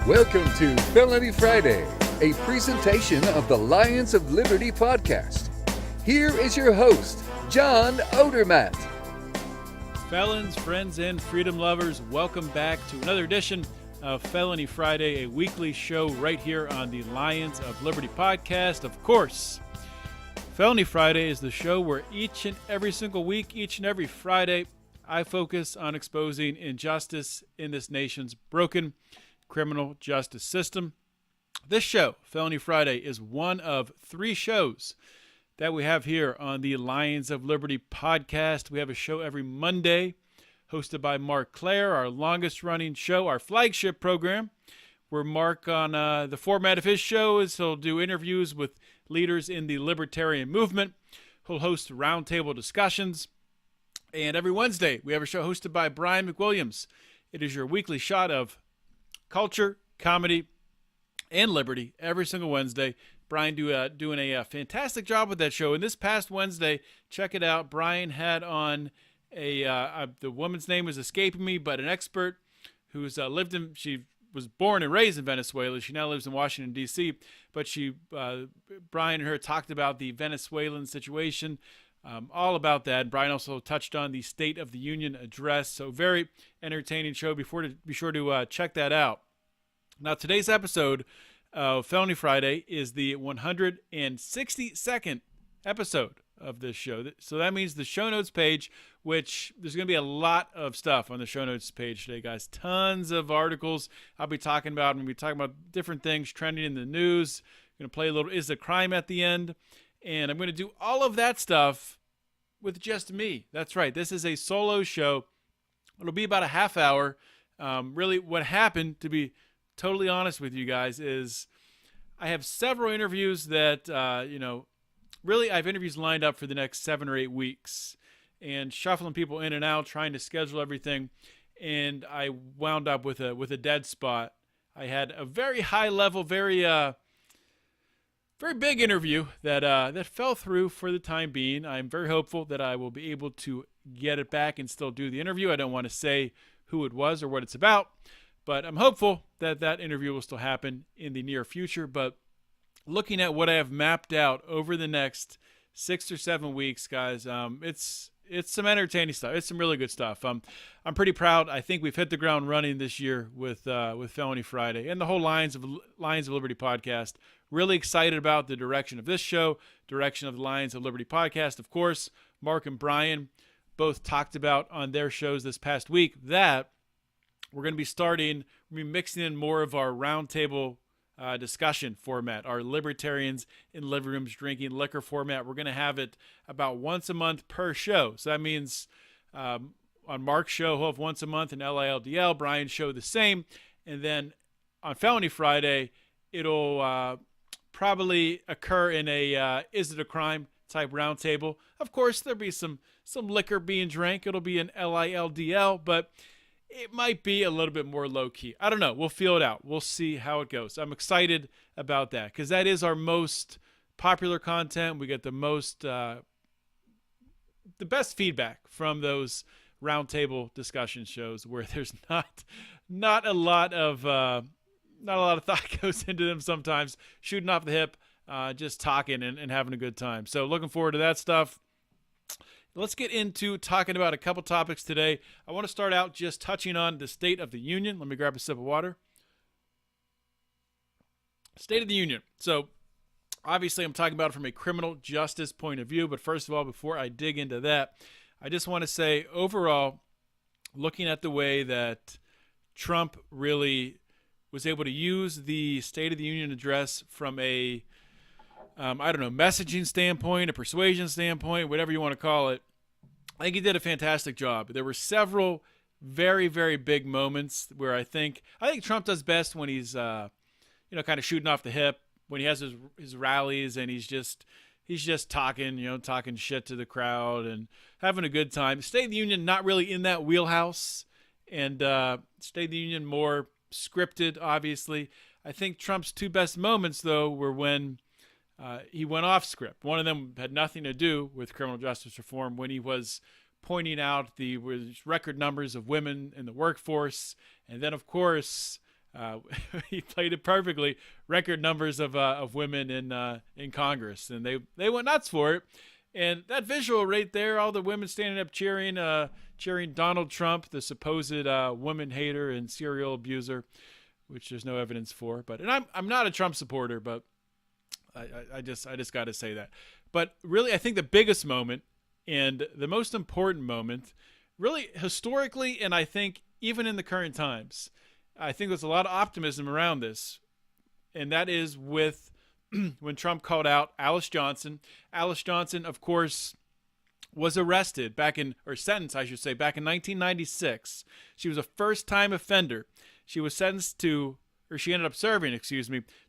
Welcome to Felony Friday, a presentation of the Lions of Liberty podcast. Here is your host, John Odermatt. Felons, friends, and freedom lovers, welcome back to another edition of Felony Friday, a weekly show right here on the Lions of Liberty podcast. Of course, Felony Friday is the show where each and every single week, each and every Friday, I focus on exposing injustice in this nation's broken criminal justice system. This show, Felony Friday, is one of three shows that we have here on the Lions of Liberty podcast. We have a show every Monday hosted by Mark Clare, our longest running show, our flagship program, where Mark, on the format of his show, is he'll do interviews with leaders in the libertarian movement. He'll host roundtable discussions. And every Wednesday, we have a show hosted by Brian McWilliams. It is your weekly shot of culture, comedy, and liberty every single Wednesday. Brian doing a fantastic job with that show. And this past Wednesday, check it out. Brian had on the woman's name is escaping me, but an expert who's she was born and raised in Venezuela. She now lives in Washington, D.C. But Brian and her talked about the Venezuelan situation, all about that. Brian also touched on the State of the Union address. So very entertaining show. Be sure to check that out. Now, today's episode of Felony Friday is the 162nd episode of this show. So that means the show notes page, which there's going to be a lot of stuff on the show notes page today, guys. Tons of articles I'm going to be talking about different things trending in the news. I'm going to play a little Is the Crime at the end. And I'm going to do all of that stuff with just me. That's right. This is a solo show. It'll be about a half hour. Really, what happened, to be totally honest with you guys, is I have several interviews that, really I have interviews lined up for the next 7 or 8 weeks and shuffling people in and out, trying to schedule everything. And I wound up with a dead spot. I had a very high level, very big interview that fell through for the time being. I'm very hopeful that I will be able to get it back and still do the interview. I don't want to say who it was or what it's about, but I'm hopeful that that interview will still happen in the near future. But looking at what I have mapped out over the next 6 or 7 weeks, guys, it's some entertaining stuff. It's some really good stuff. I'm pretty proud. I think we've hit the ground running this year with Felony Friday and the whole Lions of Liberty podcast. Really excited about the direction of this show, direction of the Lions of Liberty podcast. Of course, Mark and Brian both talked about on their shows this past week that we're going to be mixing in more of our roundtable discussion format, our libertarians in living rooms drinking liquor format. We're going to have it about once a month per show. So that means on Mark's show, he'll have once a month in LILDL, Brian's show the same. And then on Felony Friday, it'll probably occur in a Is It a Crime type roundtable. Of course, there'll be some liquor being drank. It'll be an LILDL, but it might be a little bit more low-key. I don't know. We'll feel it out. We'll see how it goes. I'm excited about that because that is our most popular content. We get the best feedback from those roundtable discussion shows where there's not a lot of thought goes into them sometimes, shooting off the hip, just talking and having a good time. So looking forward to that stuff. Let's get into talking about a couple topics today. I want to start out just touching on the State of the Union. Let me grab a sip of water. State of the Union. So obviously I'm talking about it from a criminal justice point of view. But first of all, before I dig into that, I just want to say overall, looking at the way that Trump really was able to use the State of the Union address from a messaging standpoint, a persuasion standpoint, whatever you want to call it, I think he did a fantastic job. There were several very, very big moments where I think Trump does best when he's, kind of shooting off the hip, when he has his rallies and he's just talking, talking shit to the crowd and having a good time. State of the Union, not really in that wheelhouse, and State of the Union more scripted, obviously. I think Trump's two best moments, though, were when he went off script. One of them had nothing to do with criminal justice reform, when he was pointing out the record numbers of women in the workforce. And then, of course, he played it perfectly. Record numbers of women in Congress, and they went nuts for it. And that visual right there, all the women standing up cheering Donald Trump, the supposed woman hater and serial abuser, which there's no evidence for. But I'm not a Trump supporter, but I just got to say that. But really, I think the biggest moment and the most important moment, really historically, and I think even in the current times, I think there's a lot of optimism around this, and that is with when Trump called out Alice Johnson. Alice Johnson, of course, was arrested sentenced, I should say, back in 1996. She was a first-time offender. She was sentenced to, or she ended up serving,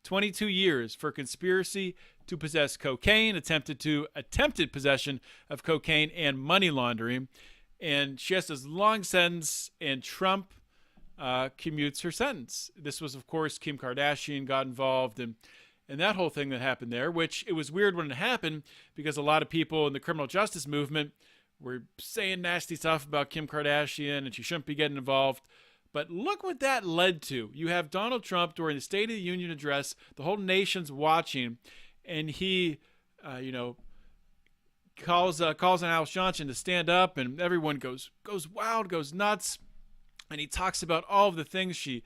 22 years for conspiracy to possess cocaine, attempted possession of cocaine, and money laundering. And she has this long sentence, and Trump commutes her sentence. This was, of course, Kim Kardashian got involved, and that whole thing that happened there, which it was weird when it happened because a lot of people in the criminal justice movement were saying nasty stuff about Kim Kardashian and she shouldn't be getting involved. But look what that led to. You have Donald Trump during the State of the Union address, the whole nation's watching, and he, calls on Alice Johnson to stand up, and everyone goes wild, goes nuts. And he talks about all of the things she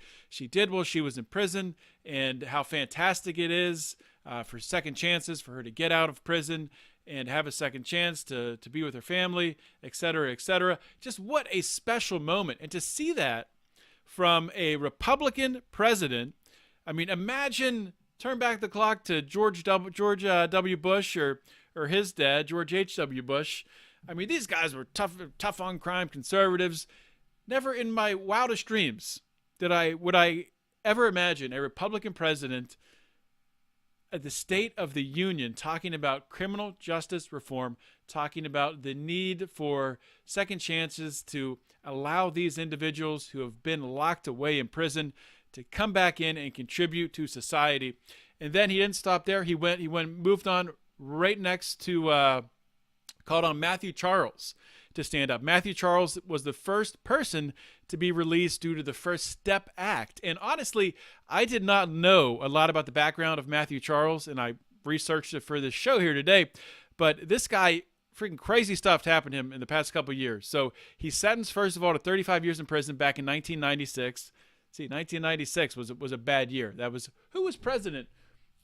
did while she was in prison and how fantastic it is for second chances, for her to get out of prison and have a second chance to be with her family, et cetera, et cetera. Just what a special moment. And to see that from a Republican president, I mean, imagine, turn back the clock to George W. Bush or his dad, George H.W. Bush. I mean, these guys were tough on crime conservatives. Never in my wildest dreams would I ever imagine a Republican president at the State of the Union talking about criminal justice reform, talking about the need for second chances to allow these individuals who have been locked away in prison to come back in and contribute to society. And then he didn't stop there. He moved on right next to called on Matthew Charles to stand up. Matthew Charles was the first person to be released due to the First Step Act. And honestly, I did not know a lot about the background of Matthew Charles, and I researched it for this show here today. But this guy, freaking crazy stuff happened to him in the past couple of years. So he's sentenced, first of all, to 35 years in prison back in 1996. See, 1996 was a bad year. Who was president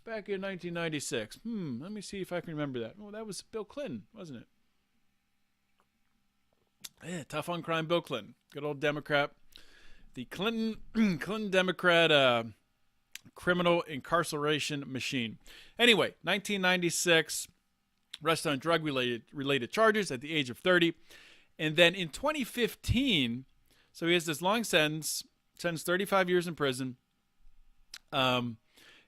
back in 1996? Let me see if I can remember that. Oh, that was Bill Clinton, wasn't it? Yeah, tough on crime Bill Clinton. Good old Democrat. The Clinton Democrat criminal incarceration machine. Anyway, 1996, arrested on drug-related charges at the age of 30. And then in 2015, so he has this long sentence 35 years in prison. In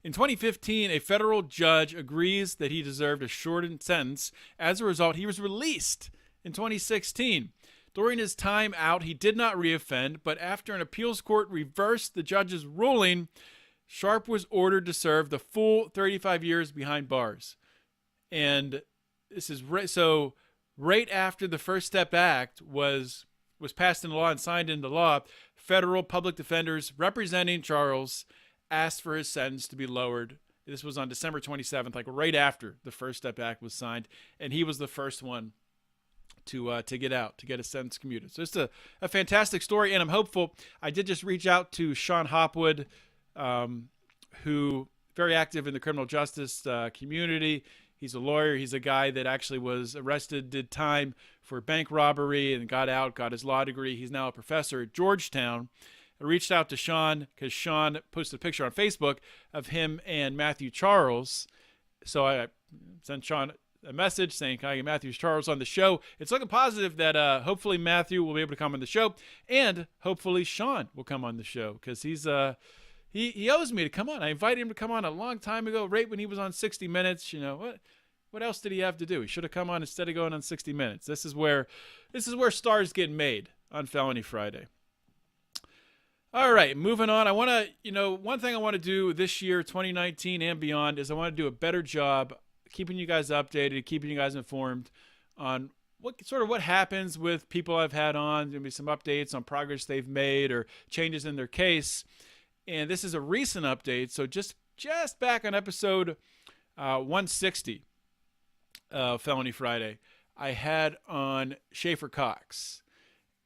2015, a federal judge agrees that he deserved a shortened sentence. As a result, he was released in 2016. During his time out, he did not reoffend, but after an appeals court reversed the judge's ruling, Sharp was ordered to serve the full 35 years behind bars. And this is right after the First Step Act was passed into law and signed into law, federal public defenders representing Charles asked for his sentence to be lowered. This was on December 27th, like right after the First Step Act was signed, and he was the first one to get out, to get a sentence commuted. So it's a fantastic story, and I'm hopeful. I did just reach out to Sean Hopwood, who very active in the criminal justice community. He's a lawyer. He's a guy that actually was arrested, did time for bank robbery, and got out, got his law degree. He's now a professor at Georgetown. I reached out to Sean because Sean posted a picture on Facebook of him and Matthew Charles. So I sent Sean a message saying, can I get Matthew Charles on the show? It's looking positive that hopefully Matthew will be able to come on the show, and hopefully Sean will come on the show because he's he owes me to come on. I invited him to come on a long time ago, right when he was on 60 Minutes. You know, what else did he have to do? He should have come on instead of going on 60 Minutes. This is where stars get made on Felony Friday. All right, moving on. I want to, one thing I want to do this year, 2019 and beyond, is I want to do a better job keeping you guys updated, keeping you guys informed on what happens with people I've had on, maybe some updates on progress they've made or changes in their case. And this is a recent update. So just back on episode 160 of Felony Friday, I had on Schaefer Cox.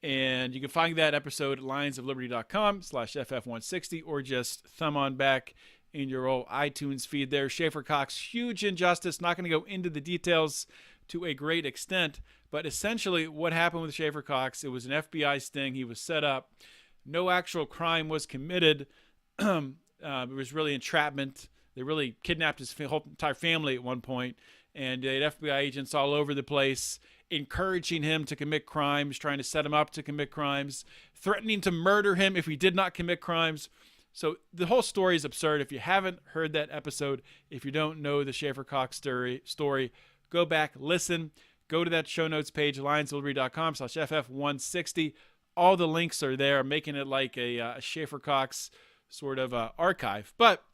And you can find that episode at lionsofliberty.com/FF160 or just thumb on back in your old iTunes feed there. Schaefer Cox, huge injustice. Not going to go into the details to a great extent, but essentially what happened with Schaefer Cox, it was an FBI sting. He was set up. No actual crime was committed. It was really entrapment. They really kidnapped his whole entire family at one point, and they had FBI agents all over the place encouraging him to commit crimes, trying to set him up to commit crimes, threatening to murder him if he did not commit crimes. So the whole story is absurd. If you haven't heard that episode, if you don't know the Schaefer Cox story, go back, listen, go to that show notes page, lionsofliberty.com/FF160. All the links are there, making it like a Schaefer Cox sort of archive. But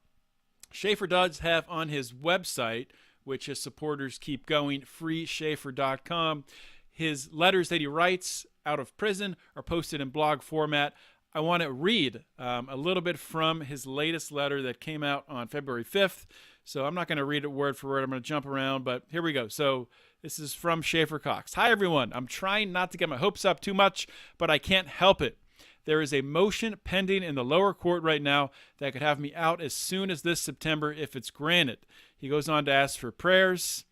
Schaefer does have on his website, which his supporters keep going, freeschaefer.com, his letters that he writes out of prison are posted in blog format. I want to read a little bit from his latest letter that came out on February 5th. So I'm not going to read it word for word. I'm going to jump around, but here we go. So this is from Schaefer Cox. Hi, everyone. I'm trying not to get my hopes up too much, but I can't help it. There is a motion pending in the lower court right now that could have me out as soon as this September if it's granted. He goes on to ask for prayers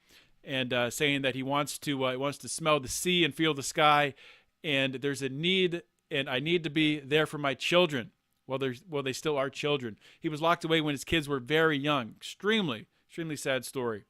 and saying that he wants to smell the sea and feel the sky, and there's a need, and I need to be there for my children. Well, they still are children. He was locked away when his kids were very young. Extremely sad story.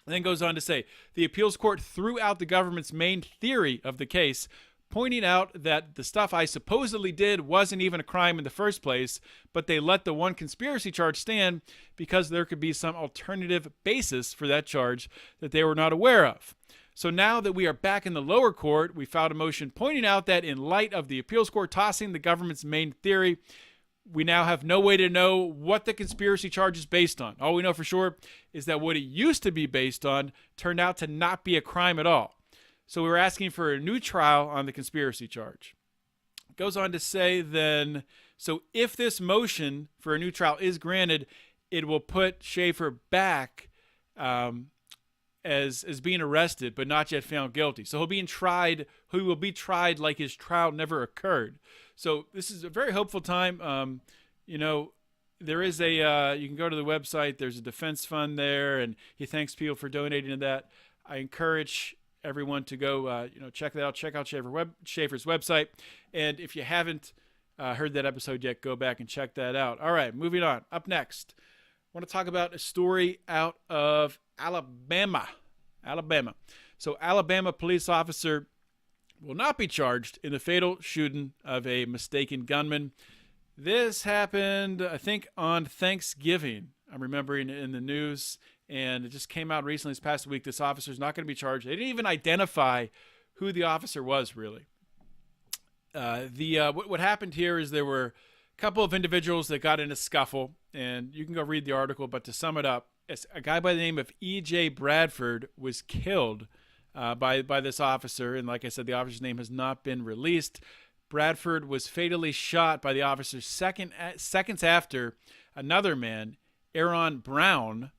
And then goes on to say, the appeals court threw out the government's main theory of the case, pointing out that the stuff I supposedly did wasn't even a crime in the first place, but they let the one conspiracy charge stand because there could be some alternative basis for that charge that they were not aware of. So now that we are back in the lower court, we filed a motion pointing out that in light of the appeals court tossing the government's main theory, we now have no way to know what the conspiracy charge is based on. All we know for sure is that what it used to be based on turned out to not be a crime at all. So we were asking for a new trial on the conspiracy charge. It goes on to say then, so if this motion for a new trial is granted, it will put Schaefer back as being arrested but not yet found guilty. So he will be tried like his trial never occurred. So this is a very hopeful time. There is you can go to the website. There's a defense fund there, and he thanks people for donating to that. I encourage everyone to go, check that out. Check out Schaefer's website. And if you haven't heard that episode yet, go back and check that out. All right, moving on. Up next, I want to talk about a story out of Alabama. So Alabama police officer will not be charged in the fatal shooting of a mistaken gunman. This happened, I think, on Thanksgiving. I'm remembering in the news. And it just came out recently this past week. This officer is not going to be charged. They didn't even identify who the officer was, really. What happened here is there were a couple of individuals that got in a scuffle, and you can go read the article. But to sum it up, a guy by the name of E.J. Bradford was killed by this officer. And like I said, the officer's name has not been released. Bradford was fatally shot by the officer seconds after another man, Aaron Brown,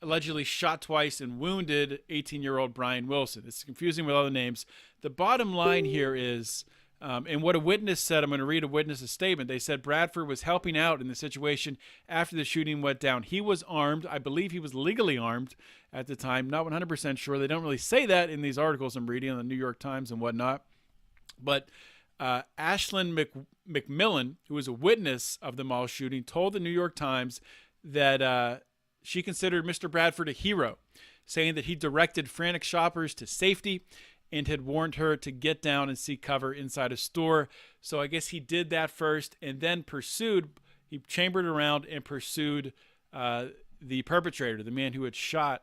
allegedly shot twice and wounded 18-year-old Brian Wilson. It's confusing with other names. The bottom line here is, and what a witness said, I'm going to read a witness's statement. They said Bradford was helping out in the situation after the shooting went down. He was armed. I believe he was legally armed at the time. Not 100% sure. They don't really say that in these articles I'm reading on the New York Times and whatnot. But Ashlyn McMillan, who was a witness of the mall shooting, told the New York Times that she considered Mr. Bradford a hero, saying that he directed frantic shoppers to safety and had warned her to get down and seek cover inside a store. So I guess he did that first and then he chambered around and pursued the perpetrator, the man who had shot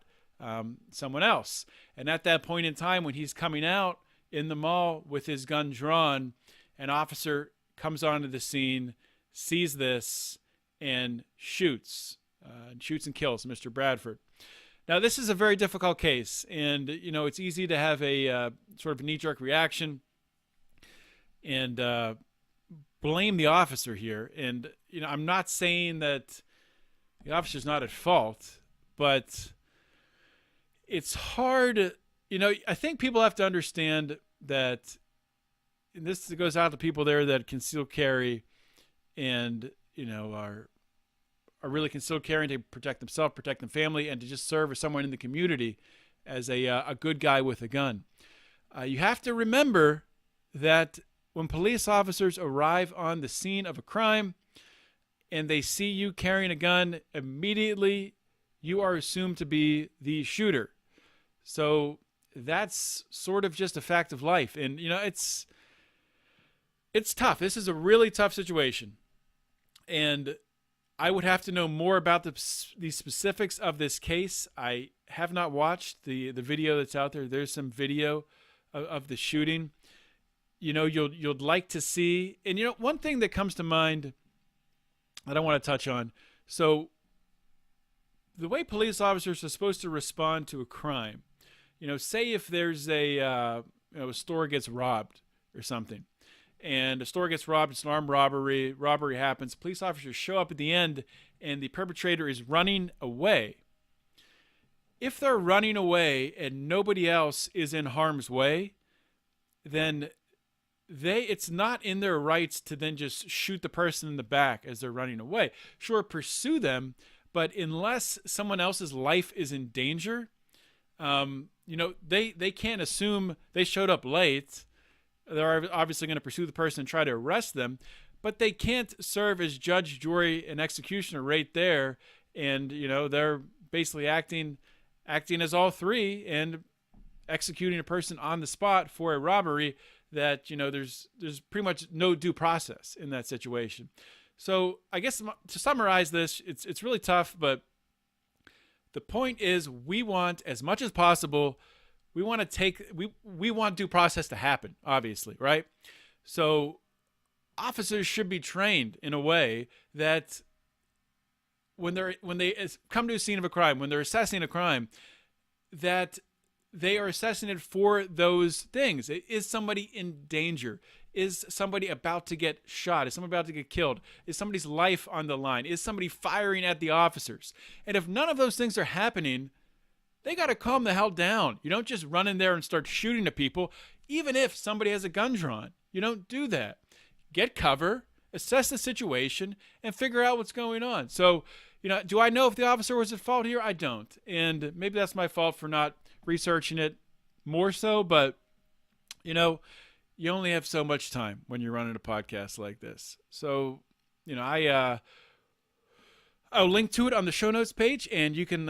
someone else. And at that point in time, when he's coming out in the mall with his gun drawn, an officer comes onto the scene, sees this, and shoots and kills Mr. Bradford. Now, this is a very difficult case, and, it's easy to have a sort of knee-jerk reaction, and blame the officer here. And, I'm not saying that the officer's not at fault, but it's hard. I think people have to understand that, and this goes out to people there that conceal carry and, are really concealed carrying to protect themselves, protect their family, and to just serve as someone in the community as a good guy with a gun. You have to remember that when police officers arrive on the scene of a crime and they see you carrying a gun, immediately you are assumed to be the shooter. So that's sort of just a fact of life. And, it's tough. This is a really tough situation. And I would have to know more about the specifics of this case. I have not watched the video that's out there. There's some video of the shooting. You'd like to see. And, one thing that comes to mind that I want to touch on. So the way police officers are supposed to respond to a crime, say if there's a store gets robbed or something, and a store gets robbed, it's an armed robbery happens, police officers show up at the end, and the perpetrator is running away. If they're running away and nobody else is in harm's way, then it's not in their rights to then just shoot the person in the back as they're running away. Sure, pursue them, but unless someone else's life is in danger, they can't assume they showed up late. They're obviously going to pursue the person and try to arrest them, but they can't serve as judge, jury, and executioner right there. And, they're basically acting as all three and executing a person on the spot for a robbery that, there's pretty much no due process in that situation. So I guess to summarize this, it's really tough, but the point is we want, as much as possible, we want due process to happen, obviously, right? So officers should be trained in a way that when they come to a scene of a crime, when they're assessing a crime, that they are assessing it for those things. Is somebody in danger? Is somebody about to get shot? Is somebody about to get killed? Is somebody's life on the line? Is somebody firing at the officers? And if none of those things are happening, they got to calm the hell down. You don't just run in there and start shooting at people, even if somebody has a gun drawn. You don't do that. Get cover, assess the situation, and figure out what's going on. So, do I know if the officer was at fault here? I don't. And maybe that's my fault for not researching it more so, but, you only have so much time when you're running a podcast like this. So, I'll link to it on the show notes page, and you can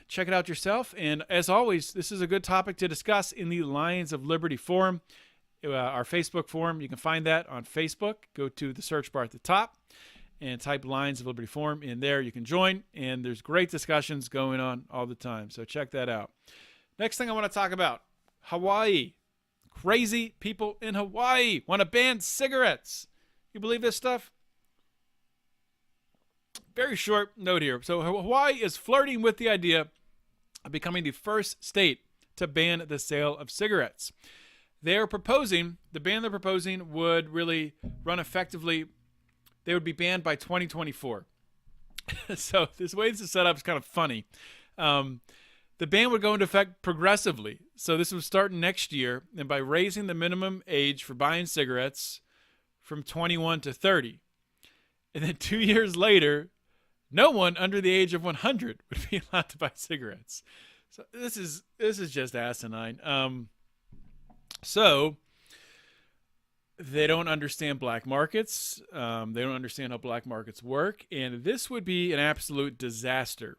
check it out yourself. And as always, this is a good topic to discuss in the Lions of Liberty forum, our Facebook forum. You can find that on Facebook. Go to the search bar at the top and type Lions of Liberty forum in there. You can join, and there's great discussions going on all the time. So check that out. Next thing I want to talk about, Hawaii. Crazy people in Hawaii want to ban cigarettes. You believe this stuff? Very short note here. So Hawaii is flirting with the idea of becoming the first state to ban the sale of cigarettes. The ban they're proposing would really run effectively. They would be banned by 2024. So this way this is set up is kind of funny. The ban would go into effect progressively. So this would start next year, and by raising the minimum age for buying cigarettes from 21 to 30. And then 2 years later, no one under the age of 100 would be allowed to buy cigarettes. So this is just asinine. So they don't understand black markets. They don't understand how black markets work. And this would be an absolute disaster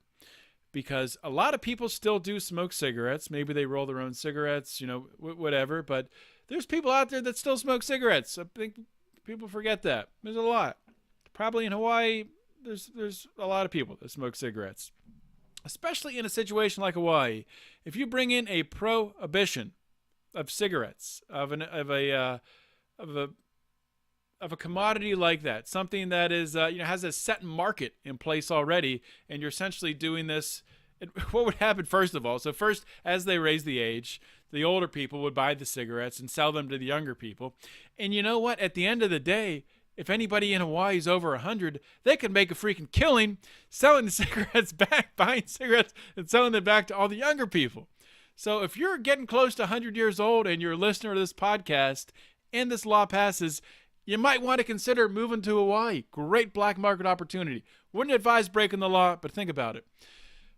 because a lot of people still do smoke cigarettes. Maybe they roll their own cigarettes, whatever. But there's people out there that still smoke cigarettes. I think people forget that. There's a lot. Probably in Hawaii, there's a lot of people that smoke cigarettes, especially in a situation like Hawaii. If you bring in a prohibition of cigarettes, of a commodity like that, something that is has a set market in place already, and you're essentially doing this, what would happen first of all? So first, as they raise the age, the older people would buy the cigarettes and sell them to the younger people. And you know what? At the end of the day, if anybody in Hawaii is over 100, they can make a freaking killing selling the cigarettes back, buying cigarettes, and selling them back to all the younger people. So if you're getting close to 100 years old and you're a listener to this podcast and this law passes, you might want to consider moving to Hawaii. Great black market opportunity. Wouldn't advise breaking the law, but think about it.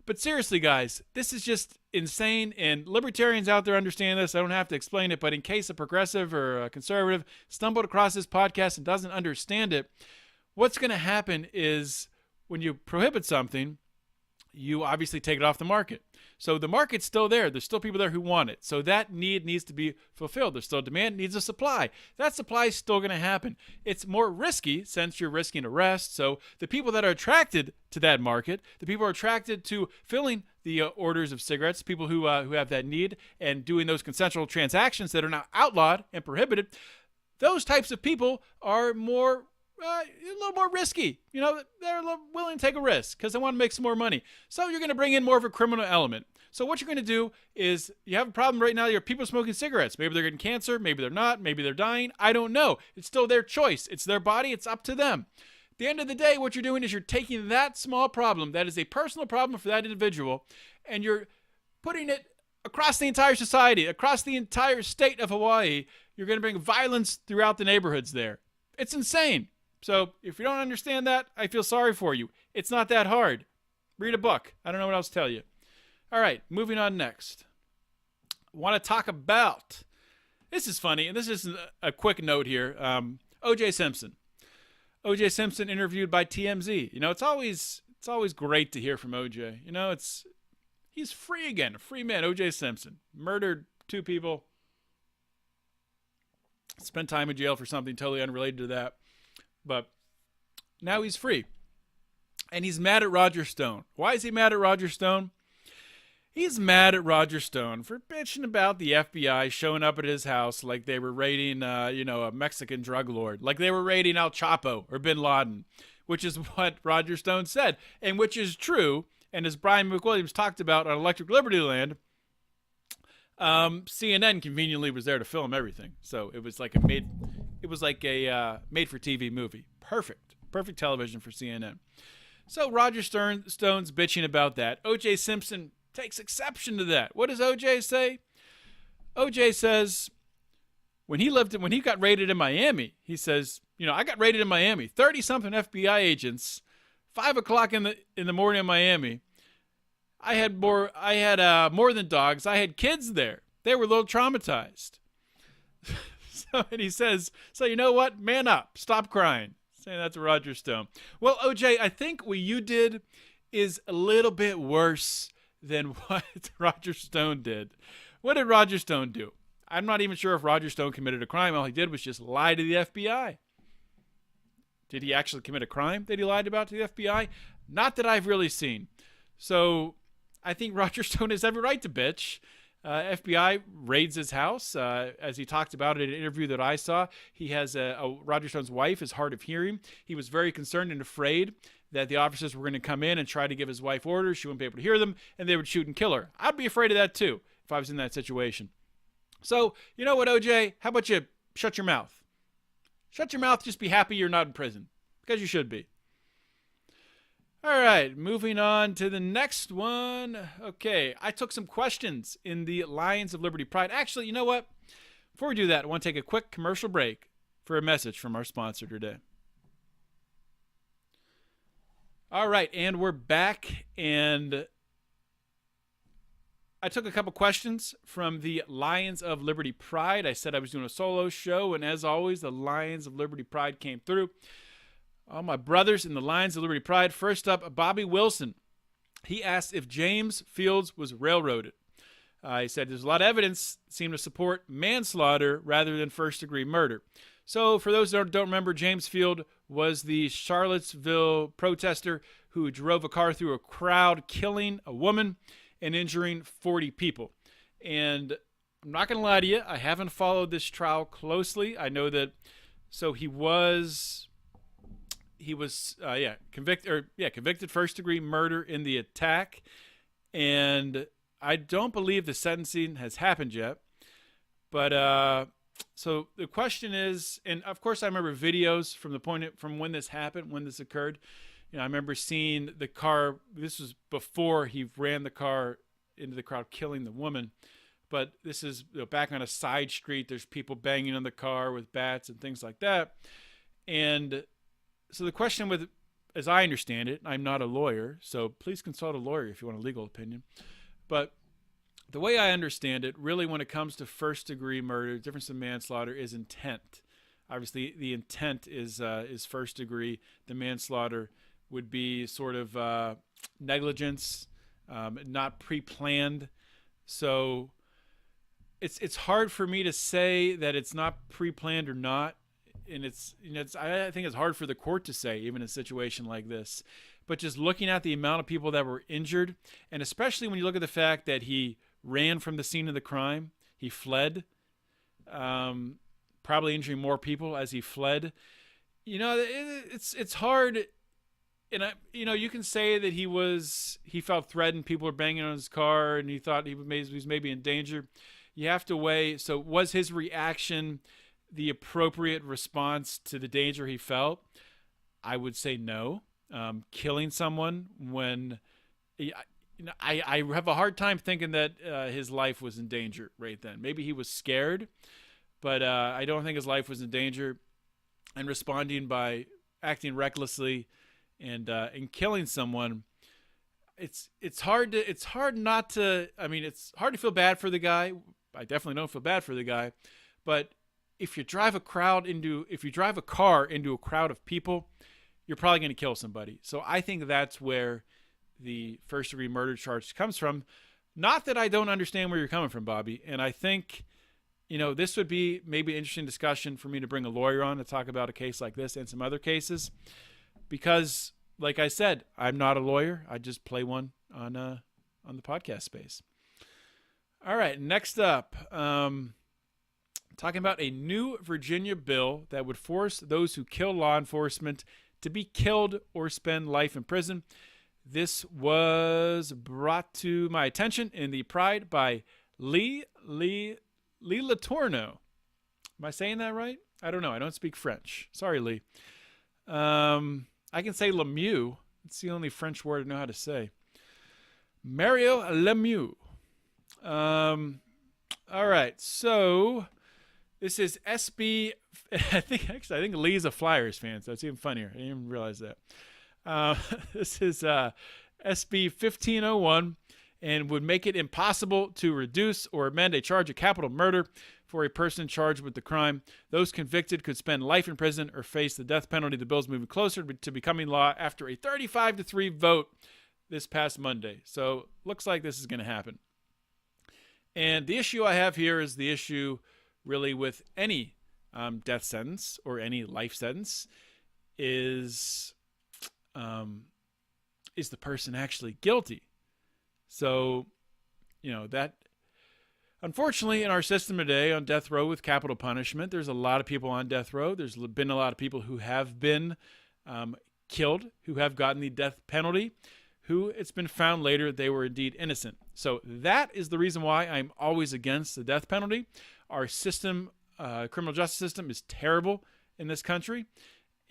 But seriously, guys, this is just insane, and libertarians out there understand this. I don't have to explain it, but in case a progressive or a conservative stumbled across this podcast and doesn't understand it, what's going to happen is when you prohibit something, you obviously take it off the market. So the market's still there. There's still people there who want it. So that need needs to be fulfilled. There's still demand, needs a supply. That supply is still going to happen. It's more risky since you're risking arrest. So the people that are attracted to that market, the people who are attracted to filling the orders of cigarettes, people who have that need and doing those consensual transactions that are now outlawed and prohibited, those types of people are more a little more risky. You know, they're willing to take a risk because they want to make some more money. So you're going to bring in more of a criminal element. So what you're going to do is you have a problem right now. You have people smoking cigarettes. Maybe they're getting cancer. Maybe they're not. Maybe they're dying. I don't know. It's still their choice. It's their body. It's up to them. At the end of the day, what you're doing is you're taking that small problem that is a personal problem for that individual, and you're putting it across the entire society, across the entire state of Hawaii. You're going to bring violence throughout the neighborhoods there. It's insane. So if you don't understand that, I feel sorry for you. It's not that hard. Read a book. I don't know what else to tell you. All right, moving on next. I want to talk about, this is funny, and this is a quick note here, O.J. Simpson. O.J. Simpson interviewed by TMZ. You know, it's always great to hear from O.J. You know, he's free again, a free man, O.J. Simpson. Murdered 2 people. Spent time in jail for something totally unrelated to that. But now he's free. And he's mad at Roger Stone. Why is he mad at Roger Stone? He's mad at Roger Stone for bitching about the FBI showing up at his house like they were raiding, a Mexican drug lord. Like they were raiding El Chapo or Bin Laden, which is what Roger Stone said, and which is true. And as Brian McWilliams talked about on Electric Liberty Land, CNN conveniently was there to film everything. So it was like a made-for-TV movie. Perfect television for CNN. So Roger Stone's bitching about that. O.J. Simpson takes exception to that. What does O.J. say? O.J. says when he got raided in Miami, he says, I got raided in Miami. 30-something FBI agents, 5 o'clock in the morning in Miami. I had more than dogs. I had kids there. They were a little traumatized. And he says, so you know what? Man up. Stop crying. Saying that to Roger Stone. Well, OJ, I think what you did is a little bit worse than what Roger Stone did. What did Roger Stone do? I'm not even sure if Roger Stone committed a crime. All he did was just lie to the FBI. Did he actually commit a crime that he lied about to the FBI? Not that I've really seen. So I think Roger Stone has every right to bitch. FBI raids his house. As he talked about it in an interview that I saw, he has Roger Stone's wife is hard of hearing. He was very concerned and afraid that the officers were going to come in and try to give his wife orders. She wouldn't be able to hear them, and they would shoot and kill her. I'd be afraid of that too if I was in that situation. So, you know what, OJ? How about you shut your mouth? Shut your mouth. Just be happy you're not in prison, because you should be. All right, moving on to the next one. Okay, I took some questions in the Lions of Liberty Pride. Actually, you know what? Before we do that, I want to take a quick commercial break for a message from our sponsor today. All right, and we're back, and I took a couple questions from the Lions of Liberty Pride. I said I was doing a solo show, and as always, the Lions of Liberty Pride came through. All my brothers in the Lions of Liberty Pride. First up, Bobby Wilson. He asked if James Fields was railroaded. He said there's a lot of evidence seemed to support manslaughter rather than first-degree murder. So for those that don't remember, James Field was the Charlottesville protester who drove a car through a crowd, killing a woman and injuring 40 people. And I'm not going to lie to you, I haven't followed this trial closely. I know that, so he was convicted first-degree murder in the attack, and I don't believe the sentencing has happened yet. But So the question is, and of course I remember videos from when this happened, when this occurred. I remember seeing the car. This was before he ran the car into the crowd, killing the woman. But this is back on a side street. There's people banging on the car with bats and things like that. And so the question as I understand it, I'm not a lawyer, so please consult a lawyer if you want a legal opinion. But the way I understand it, really when it comes to first-degree murder, difference in manslaughter is intent. Obviously, the intent is first degree. The manslaughter would be sort of negligence, not pre-planned. So it's hard for me to say that it's not pre-planned or not, and I think it's hard for the court to say, even in a situation like this. But just looking at the amount of people that were injured, and especially when you look at the fact that he ran from the scene of the crime, he fled, probably injuring more people as he fled. It's hard. And you can say that he felt threatened. People were banging on his car, and he thought he was maybe in danger. You have to weigh. So, was his reaction the appropriate response to the danger he felt? I would say no. Killing someone when I have a hard time thinking that his life was in danger right then. Maybe he was scared, but I don't think his life was in danger. And responding by acting recklessly and killing someone, it's hard not to. I mean, it's hard to feel bad for the guy. I definitely don't feel bad for the guy, but if you drive a car into a crowd of people, you're probably going to kill somebody. So I think that's where the first-degree murder charge comes from. Not that I don't understand where you're coming from, Bobby, and I think this would be maybe an interesting discussion for me to bring a lawyer on to talk about a case like this and some other cases. Because, like I said, I'm not a lawyer. I just play one on the podcast space. All right, next up, talking about a new Virginia bill that would force those who kill law enforcement to be killed or spend life in prison. This was brought to my attention in the Pride by Lee Letourneau. Am I saying that right? I don't know. I don't speak French. Sorry, Lee. I can say Lemieux. It's the only French word I know how to say. Mario Lemieux. All right. So this is SB. I think Lee's a Flyers fan, so it's even funnier. I didn't even realize that. This is SB 1501 and would make it impossible to reduce or amend a charge of capital murder for a person charged with the crime. Those convicted could spend life in prison or face the death penalty. The bill's moving closer to becoming law after a 35-3 vote this past Monday. So looks like this is going to happen. And the issue I have here is the issue really with any death sentence or any life sentence is the person actually guilty? So, that unfortunately in our system today on death row with capital punishment, there's a lot of people on death row. There's been a lot of people who have been killed, who have gotten the death penalty, who it's been found later they were indeed innocent. So that is the reason why I'm always against the death penalty. Our system, criminal justice system, is terrible in this country.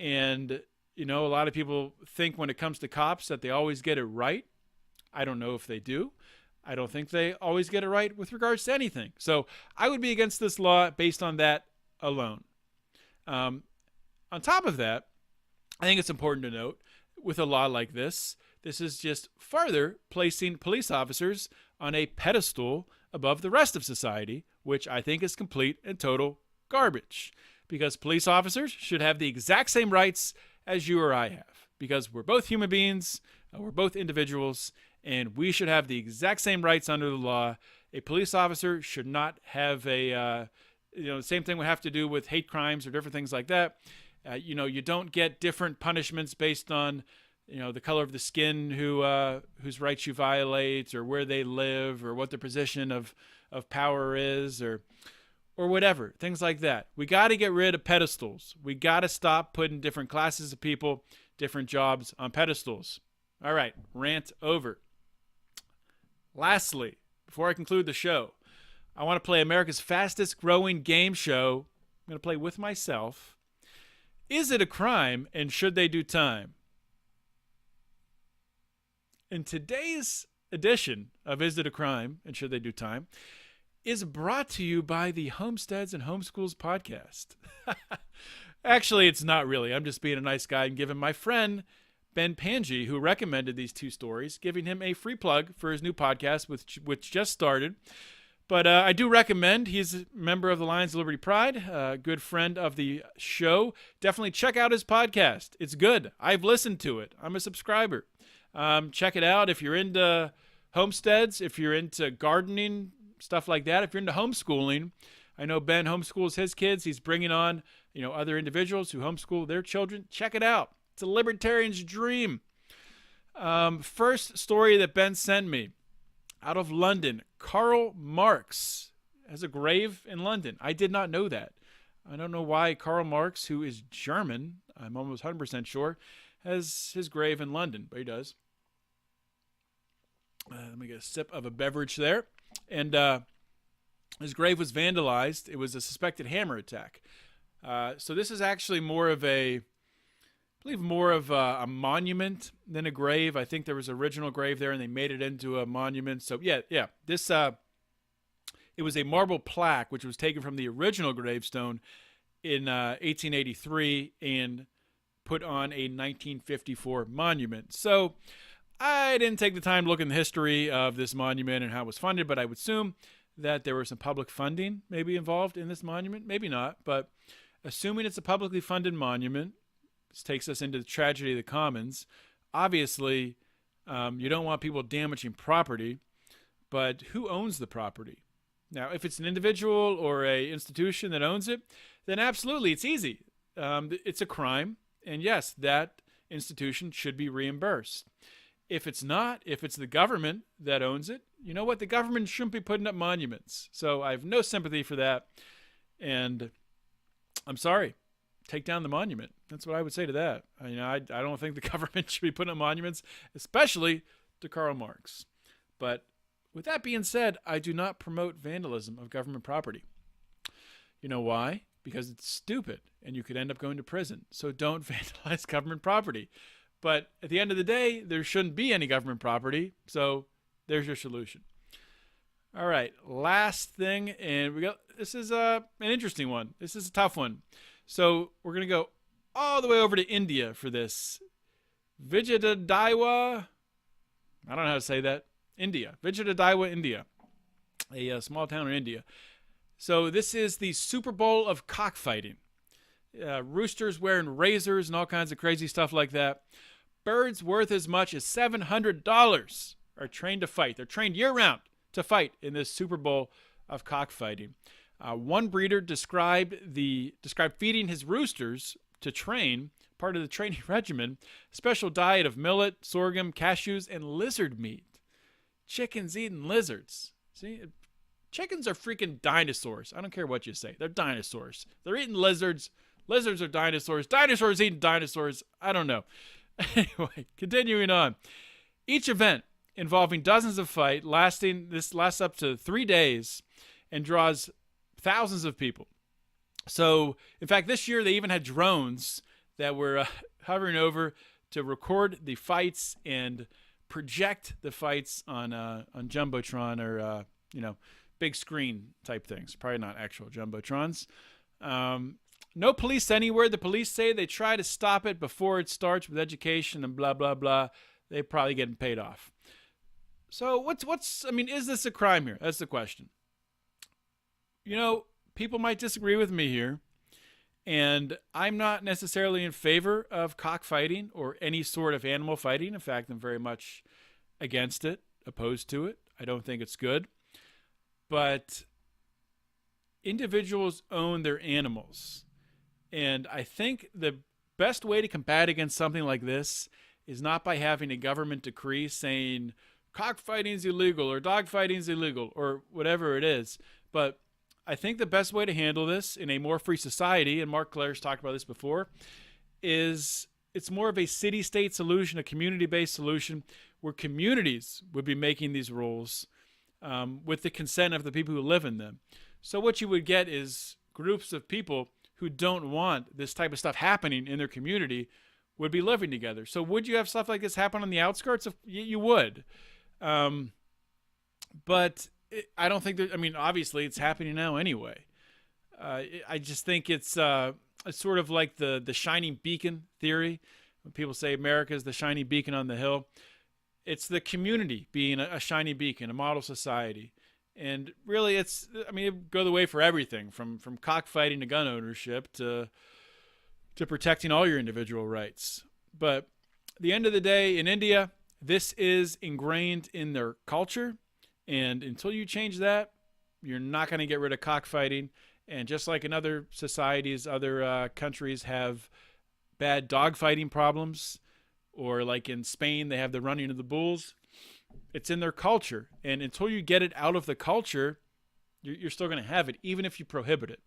And, a lot of people think when it comes to cops that they always get it right. I don't know if they do. I don't think they always get it right with regards to anything. So I would be against this law based on that alone. On top of that, I think it's important to note with a law like this is just further placing police officers on a pedestal above the rest of society, which I think is complete and total garbage. Because police officers should have the exact same rights as you or I have. Because we're both human beings, we're both individuals, and we should have the exact same rights under the law. A police officer should not have the same thing we have to do with hate crimes or different things like that. You don't get different punishments based on the color of the skin whose rights you violate, or where they live, or what their position of power is, or whatever, things like that. We got to get rid of pedestals. We got to stop putting different classes of people, different jobs on pedestals. All right, rant over. Lastly, before I conclude the show, I want to play America's fastest growing game show. I'm going to play with myself. Is it a crime and should they do time? In today's edition of Is It a Crime and Should They Do Time is brought to you by the Homesteads and Homeschools podcast. Actually, it's not really. I'm just being a nice guy and giving my friend Ben Pangi, who recommended these two stories, giving him a free plug for his new podcast, which just started. But I do recommend. He's a member of the Lions of Liberty Pride, a good friend of the show. Definitely check out his podcast. It's good. I've listened to it. I'm a subscriber. Check it out if you're into homesteads, if you're into gardening, stuff like that. If you're into homeschooling, I know Ben homeschools his kids. He's bringing on, other individuals who homeschool their children. Check it out. It's a libertarian's dream. First story that Ben sent me, out of London. Karl Marx has a grave in London. I did not know that. I don't know why Karl Marx, who is German, I'm almost 100% sure, has his grave in London, but he does. Let me get a sip of a beverage there. And his grave was vandalized. It was a suspected hammer attack. So this is actually more of a monument than a grave. I think there was an original grave there, and they made it into a monument. So yeah. This it was a marble plaque, which was taken from the original gravestone in 1883 and put on a 1954 monument. So I didn't take the time to look in the history of this monument and how it was funded, but I would assume that there was some public funding maybe involved in this monument. Maybe not, but assuming it's a publicly funded monument, this takes us into the tragedy of the commons. Obviously, you don't want people damaging property, but who owns the property? Now, if it's an individual or a institution that owns it, then absolutely, it's easy. It's a crime, and yes, that institution should be reimbursed. If it's not, if it's the government that owns it, you know what? The government shouldn't be putting up monuments. So I have no sympathy for that, and I'm sorry. Take down the monument. That's what I would say to that. I don't think the government should be putting up monuments, especially to Karl Marx. But with that being said, I do not promote vandalism of government property. You know why? Because it's stupid, and you could end up going to prison. So don't vandalize government property. But at the end of the day, there shouldn't be any government property. So there's your solution. All right, last thing, and this is an interesting one. This is a tough one. So we're going to go all the way over to India for this. Vijayadaiwa, I don't know how to say that. India. Vijayadaiwa, India. A small town in India. So this is the Super Bowl of cockfighting. Roosters wearing razors and all kinds of crazy stuff like that. Birds worth as much as $700 are trained to fight. They're trained year-round to fight in this Super Bowl of cockfighting. One breeder described feeding his roosters to train, part of the training regimen, a special diet of millet, sorghum, cashews, and lizard meat. Chickens eating lizards. See, chickens are freaking dinosaurs. I don't care what you say. They're dinosaurs. They're eating lizards. Lizards are dinosaurs. Dinosaurs eating dinosaurs. I don't know. Anyway, continuing on. Each event involving dozens of fights lasts up to 3 days and draws thousands of people. So, in fact, this year they even had drones that were hovering over to record the fights and project the fights on Jumbotron or, big screen type things. Probably not actual Jumbotrons. No police anywhere. The police say they try to stop it before it starts with education and blah, blah, blah. They're probably getting paid off. So is this a crime here? That's the question. People might disagree with me here, and I'm not necessarily in favor of cockfighting or any sort of animal fighting. In fact, I'm very much against it, opposed to it. I don't think it's good. But individuals own their animals. And I think the best way to combat against something like this is not by having a government decree saying cockfighting is illegal or dogfighting is illegal or whatever it is. But I think the best way to handle this in a more free society, and Mark Claire's talked about this before, is it's more of a city-state solution, a community-based solution where communities would be making these rules. with the consent of the people who live in them. So what you would get is groups of people who don't want this type of stuff happening in their community would be living together. So would you have stuff like this happen on the outskirts? You would. But I don't think that, I mean, obviously it's happening now anyway. I just think it's sort of like the shining beacon theory. When people say America is the shining beacon on the hill, it's the community being a shining beacon, a model society. And really it go the way for everything from cockfighting to gun ownership to protecting all your individual rights. But at the end of the day, in India, this is ingrained in their culture. And until you change that, you're not going to get rid of cockfighting. And just like in other societies, other countries have bad dogfighting problems, or like in Spain, they have the running of the bulls. It's in their culture. And until you get it out of the culture, you're still going to have it, even if you prohibit it.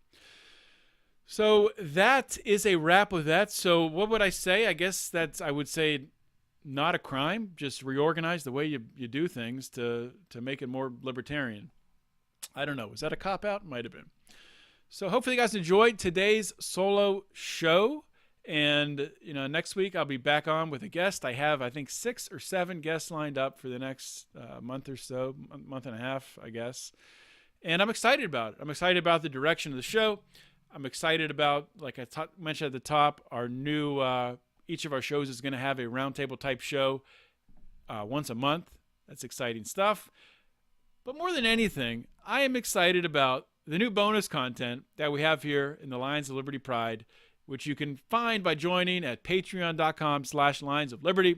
So that is a wrap with that. So what would I say? I guess I would say not a crime. Just reorganize the way you do things to make it more libertarian. I don't know. Was that a cop-out? Might have been. So hopefully you guys enjoyed today's solo show. And, next week I'll be back on with a guest. I have, I think, 6 or 7 guests lined up for the next month or so, month and a half, I guess. And I'm excited about it. I'm excited about the direction of the show. I'm excited about, like I mentioned at the top, our new, each of our shows is going to have a roundtable type show once a month. That's exciting stuff. But more than anything, I am excited about the new bonus content that we have here in the Lions of Liberty Pride, which you can find by joining at patreon.com/Lions of Liberty.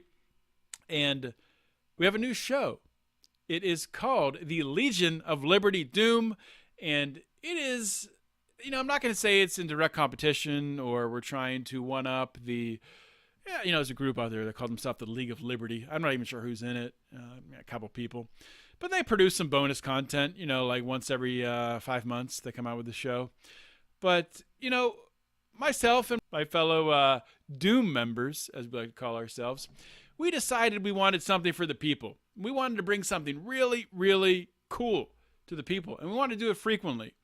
And we have a new show. It is called the Legion of Liberty Doom. And it is, I'm not going to say it's in direct competition or we're trying to one-up there's a group out there that call themselves the League of Liberty. I'm not even sure who's in it. A couple people. But they produce some bonus content, like once every 5 months they come out with the show. But, myself and my fellow Doom members, as we like to call ourselves, we decided we wanted something for the people. We wanted to bring something really, really cool to the people. And we wanted to do it frequently.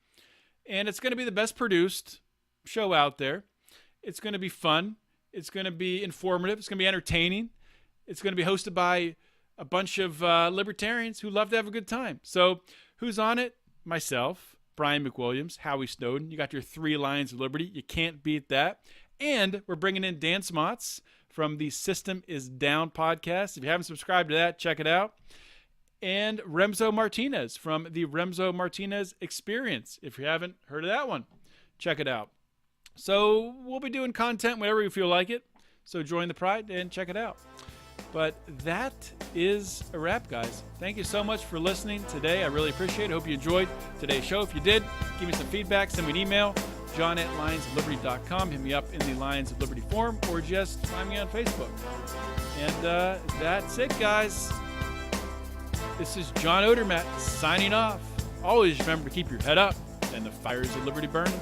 And it's going to be the best produced show out there. It's going to be fun. It's going to be informative. It's going to be entertaining. It's going to be hosted by a bunch of libertarians who love to have a good time. So who's on it? Myself, Brian McWilliams, Howie Snowden. You got your 3 Lions of Liberty. You can't beat that. And we're bringing in Dan Smots from the System is Down podcast. If you haven't subscribed to that, check it out. And Remzo Martinez from the Remzo Martinez Experience. If you haven't heard of that one, check it out. So we'll be doing content whenever we feel like it. So join the Pride and check it out. But that is a wrap, guys. Thank you so much for listening today. I really appreciate it. Hope you enjoyed today's show. If you did, give me some feedback. Send me an email, john@lionsofliberty.com. Hit me up in the Lions of Liberty forum or just find me on Facebook. And that's it, guys. This is John Odermatt signing off. Always remember to keep your head up and the fires of liberty burning.